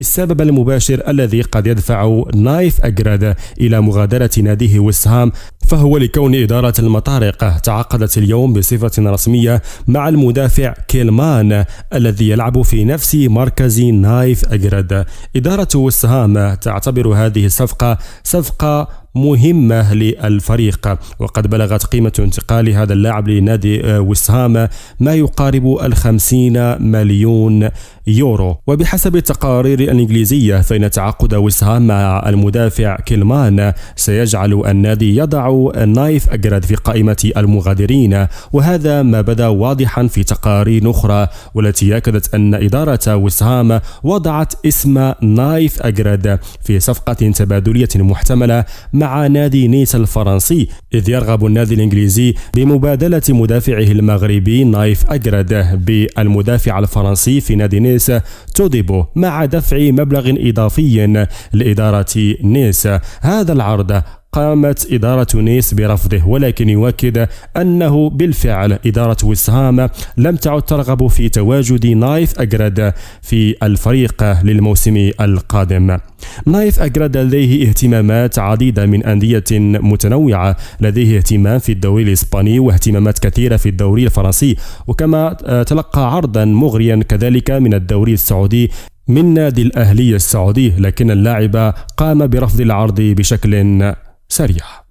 السبب المباشر الذي قد يدفع نايف أجراد إلى مغادرة ناديه ويست هام فهو لكون إدارة المطارق تعاقدت اليوم بصفة رسمية مع المدافع كيلمان الذي يلعب في نفس مركز نايف أجراد. إدارة ويست هام تعتبر هذه الصفقة صفقة مهمة للفريق، وقد بلغت قيمة انتقال هذا اللاعب لنادي ويست هام ما يقارب 50 مليون يورو. وبحسب التقارير الإنجليزية فإن تعاقد ويست هام مع المدافع كيلمان سيجعل النادي يضع نايف أجراد في قائمة المغادرين، وهذا ما بدا واضحا في تقارير أخرى والتي أكدت أن إدارة ويست هام وضعت اسم نايف أجراد في صفقة تبادلية محتملة مع نادي نيس الفرنسي، إذ يرغب النادي الإنجليزي بمبادلة مدافعه المغربي نايف أجراد بالمدافع الفرنسي في نادي نيس توديبو مع دفع مبلغ إضافي لإدارة نيس. هذا العرض قامت إدارة نيس برفضه، ولكن يؤكد أنه بالفعل إدارة ويست هام لم تعد ترغب في تواجد نايف أجراد في الفريق للموسم القادم. نايف أجراد لديه اهتمامات عديدة من أندية متنوعة، لديه اهتمام في الدوري الإسباني واهتمامات كثيرة في الدوري الفرنسي، وكما تلقى عرضا مغريا كذلك من الدوري السعودي من نادي الأهلي السعودي، لكن اللاعب قام برفض العرض بشكل سريع.